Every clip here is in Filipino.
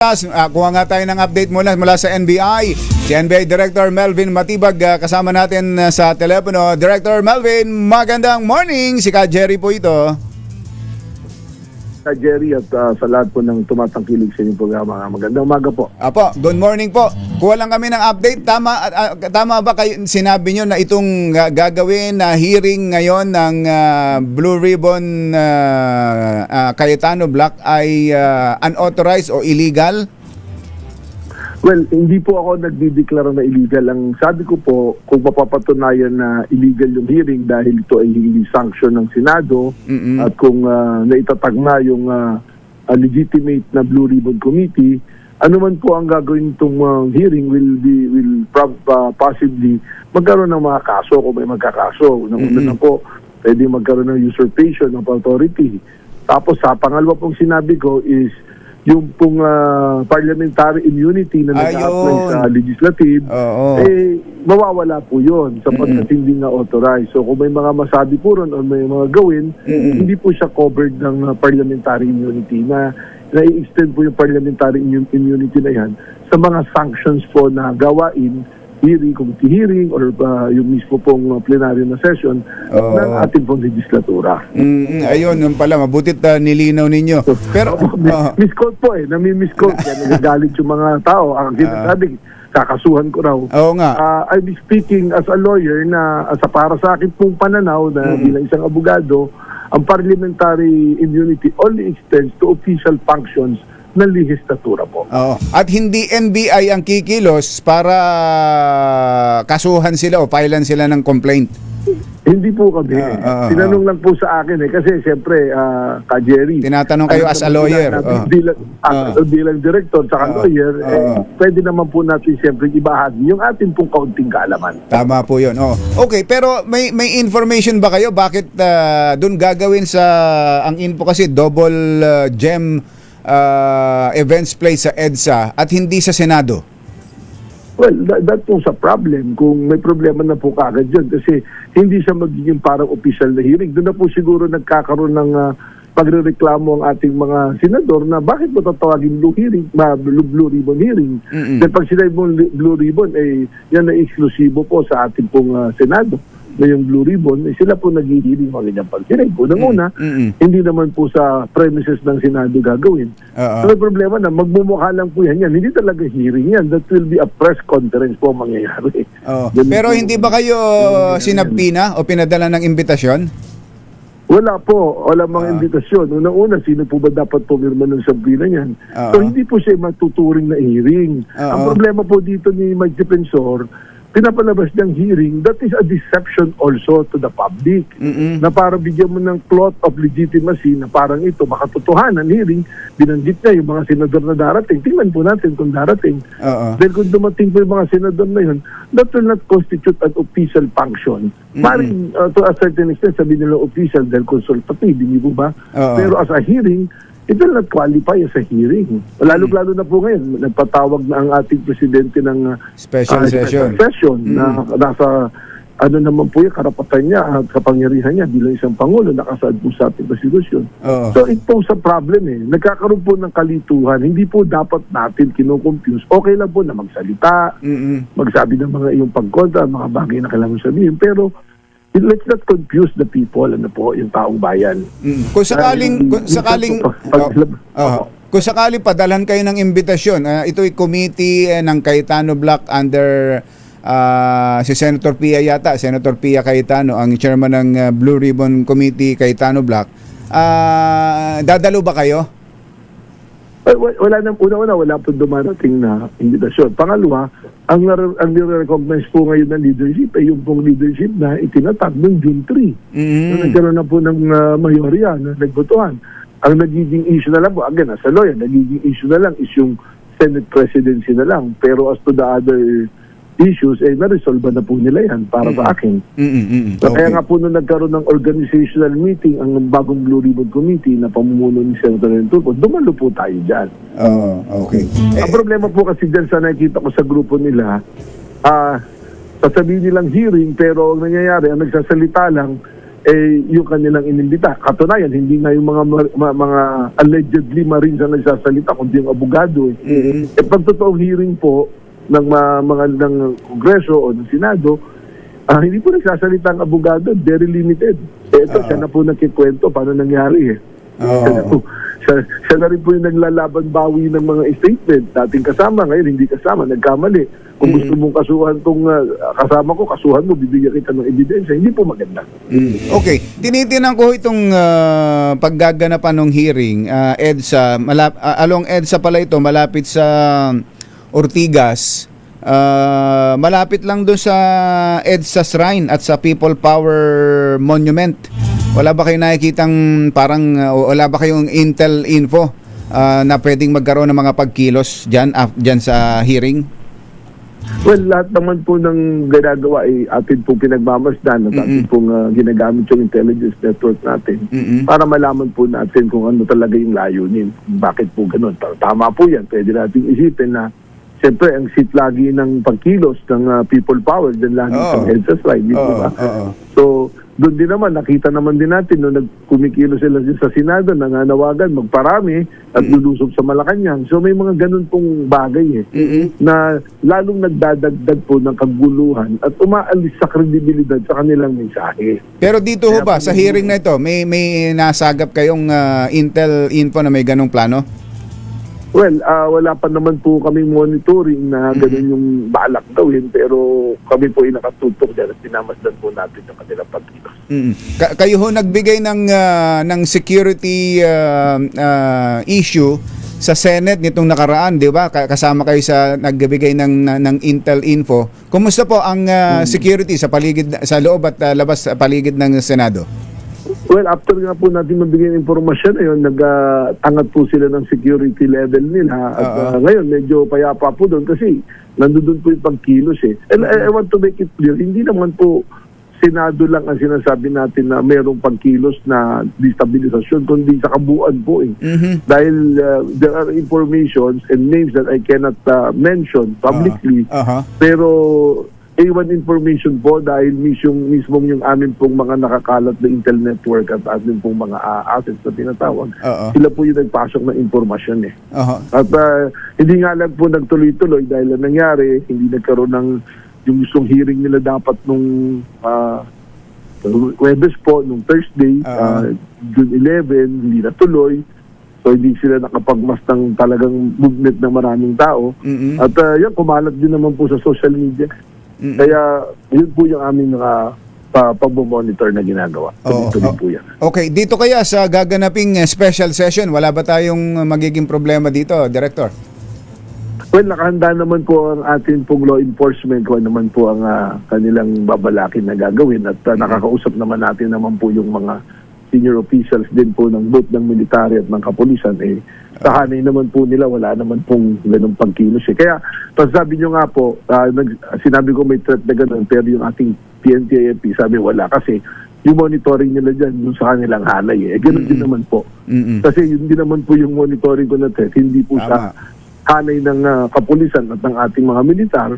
Kuha nga tayo ng update mula sa NBI. Si NBI Director Melvin Matibag kasama natin sa telepono. Director Melvin, magandang morning. Si Ka Jerry po ito. Ka Jerry at sa lahat po ng tumatangkilig sa inyong programa. Magandang umaga po. Apo, good morning po. Kuha lang kami ng update. Tama ba kayo, sinabi nyo na itong gagawin na hearing ngayon ng Blue Ribbon Cayetano Black ay unauthorized o illegal? Well, hindi po ako nagdideklara na illegal. Ang sabi ko po, kung mapapatunayan na illegal yung hearing dahil ito ay hindi sanction ng Senado at kung naitatag na yung legitimate na Blue Ribbon Committee, ano man po ang gagawin itong hearing will possibly magkaroon ng mga kaso kung may magkakaso. Una na po, pwede magkaroon ng usurpation of authority. Tapos sa pangalawa pong sinabi ko is yung pong parliamentary immunity na nag-apply sa legislative, mawawala po yun sapagkat hindi nga authorized. So kung may mga masabi po ron o may mga gawin, hindi po siya covered ng parliamentary immunity na i-extend po yung parliamentary immunity na yan sa mga sanctions po na gawain, hearing, committee hearing, or yung mismo pong plenaryo na session ng ating pong legislatura. Ayun, yun pala, mabutit nilinaw ninyo. Pero, misquote po nami-misquote. Kaya nagagalit yung mga tao. Ang sinasabi, kakasuhan ko raw. Oo nga. I'll be speaking as a lawyer na para sa akin pong pananaw na bilang isang abogado, ang parliamentary immunity only extends to official functions ng legislatura po. At hindi NBI ang kikilos para kasuhan sila o filean sila ng complaint. Hindi po kami. Tinanong lang po sa akin kasi siyempre, Ka Jerry, tinatanong kayo as a lawyer. Bilang director sa lawyer, pwede naman po natin siyempre ibahagi yung ating pong kaunting kaalaman. Tama po yun. Okay, pero may information ba kayo bakit doon gagawin sa, ang info kasi double gem events place sa EDSA at hindi sa Senado? Well, that po sa problem. Kung may problema na po kagad yun kasi hindi siya magiging parang official na hearing. Doon na po siguro nagkakaroon ng pagrereklamo ang ating mga senador na bakit mo tatawagin Blue Ribbon hearing? Dahil pag sinabi mong Blue Ribbon, yan na eksklusibo po sa ating pong Senado. Na yung Blue Ribbon, sila po nag-hearing mga ganyan pag-hearing. Unang-una, hindi naman po sa premises ng Senado gagawin. So may problema na magmumukha lang po yan. Hindi talaga hearing yan. That will be a press conference po mangyayari. Pero hindi ba kayo sinabina o pinadala ng imbitasyon? Wala po. Wala mga imbitasyon. Unang-una, sino po ba dapat pumirma ng sabina niyan? So hindi po siya matuturing na hearing. Ang problema po dito ni Mike Defensor, pinapalabas niyang hearing, that is a deception also to the public. Na para bigyan mo ng plot of legitimacy na parang ito, makatotohanan hearing, binanggit niya yung mga senador na darating. Tingnan po natin kung darating. Dahil kung dumating po yung mga senador na yun, that will not constitute an official function. Maring to a certain extent, sabi nila official dahil consultative, hindi po ba? Pero as a hearing, it will not qualify as a hearing. Lalo-lalo na po ngayon, nagpatawag na ang ating presidente ng special session na nasa naman po yung karapatan niya at kapangyarihan niya bilang isang pangulo nakasaad po sa ating konstitusyon. So ito sa problem nagkakaroon po ng kalituhan. Hindi po dapat natin kinocompuse. Okay lang po na magsalita, magsabi ng mga iyong pagkontra, mga bagay na kailangan sabihin, pero let's not confuse the people, yung taong bayan. Kung sakaling padalhan kayo ng imbitasyon, ito'y committee ng Cayetano Black under si Senator Pia yata, Senator Pia Cayetano, ang chairman ng Blue Ribbon Committee Cayetano Black. Dadalo ba kayo? Wala po dumarating na imbitasyon. Pangalawa, ang nire-recognize po ngayon ng leadership ay yung pong leadership na itinatag noong June 3. Nagkaroon na po ng mayorya na nagbotohan. Ang nagiging issue na lang po, again, as a lawyer, nagiging issue na lang is yung Senate presidency na lang. Pero as to the other issues, na-resolve na po nila yan para sa akin. Kaya nga po nung nagkaroon ng organizational meeting, ang bagong Blue Ribbon Committee na pamumuno ni Senator Turco, dumalo po tayo dyan. Okay. Ang problema po kasi dyan sa nakikita ko sa grupo nila, sasabihin nilang hearing, pero ang nangyayari, ang nagsasalita lang, yung kanilang inimbita. Katunayan, hindi na yung mga allegedly Marines ang nagsasalita, kundi yung abogado. Pag totoong hearing po ng ng Kongreso o ng Senado, hindi po nagsasalita ang abogado, very limited. Ito, siya na po nagkikwento paano nangyari. Siya na rin po yung naglalaban bawi ng mga statement. Dating kasama, ngayon hindi kasama, nagkamali. Kung gusto mong kasuhan tong kasama ko, kasuhan mo, bibigyan kita ng ebidensya. Hindi po maganda. Okay. Tinitinan ko itong paggaganapan ng hearing, EDSA, along EDSA pala ito, malapit sa Ortigas. Malapit lang doon sa EDSA Shrine at sa People Power Monument. Wala ba kayong nakikitang parang, wala ba kayong intel info na pwedeng magkaroon ng mga pagkilos dyan sa hearing? Well, lahat naman po ng ginagawa ay atin pong pinagmamasdan at atin pong ginagamit yung intelligence network natin para malaman po natin kung ano talaga yung layunin. Bakit po ganun? Tama po yan. Pwede natin isipin na siyempre ang seat lagi ng pagkilos ng people power dyan lagi sa EDSA slide. So, doon din naman, nakita naman din natin nung nagkumikilo sila sa Senado, nanganawagan, magparami at lulusob sa Malacanang. So may mga ganun pong bagay na lalong nagdadagdag po ng kaguluhan at umaalis sa kredibilidad sa kanilang mensahe. Pero dito ho ba, sa hearing na ito, may nasagap kayong intel info na may ganung plano? Well, wala pa naman po kaming monitoring na ganun yung balak gawin, pero kami po ay nakatutok dyan at pinamasdan po natin yung kanilang pagkilos. Kayo ho nagbigay ng security issue sa Senate nitong nakaraan, di ba? Kasama kayo sa nagbigay ng intel info. Kumusta po ang security sa paligid, sa loob at labas sa paligid ng Senado? Well, after nga po natin mabigyan ng impormasyon na yun, nag-angat po sila ng security level nila. At ngayon, medyo payapa po doon kasi nandun po yung pagkilos eh. And I want to make it clear, hindi naman po Senado lang ang sinasabi natin na mayroong pagkilos na destabilisasyon, kundi sa kabuuan po eh. Dahil there are informations and names that I cannot mention publicly, pero A1 information po dahil mismong yung amin pong mga nakakalat na Intel network at amin pong mga assets na tinatawag. Sila po yung nagpasok ng informasyon eh. At hindi nga lang po nagtuloy-tuloy dahil ang nangyari, hindi nagkaroon ng yung gustong hearing nila dapat nung Webes po, nung Thursday, June 11, hindi natuloy. So hindi sila nakapagmas ng talagang movement ng maraming tao. At yan, kumalat din naman po sa social media. Kaya yun po yung aming pag-monitor na ginagawa. Tuloy po yan. Okay, dito kaya sa gaganaping special session, wala ba tayong magiging problema dito, Director? Well, nakahanda naman po ang ating pong law enforcement kung naman po ang kanilang babalakin na gagawin at nakakausap naman natin naman po yung mga senior officials din po ng both ng military at ng kapulisan sa hanay naman po nila, wala naman pong ganung pagkilos eh. Kaya, sabi nyo nga po, sinabi ko may threat na ganun, pero yung ating PNP sabi wala kasi yung monitoring nila dyan yung sa kanilang halay eh. Ganun din naman po. Kasi yun din naman po yung monitoring ko na threat, hindi po sa hanay ng kapulisan at ng ating mga militar,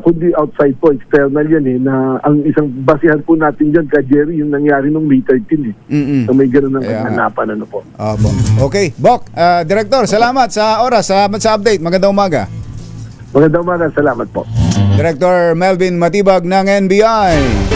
kundi outside po, external yan eh, na ang isang basihan po natin dyan kay Jerry, yung nangyari nung May 13 eh. So may ganun ng hanapan ano po. Okay, Bok, Director, salamat sa oras, salamat sa update, magandang umaga. Magandang umaga, salamat po. Director Melvin Matibag ng NBI.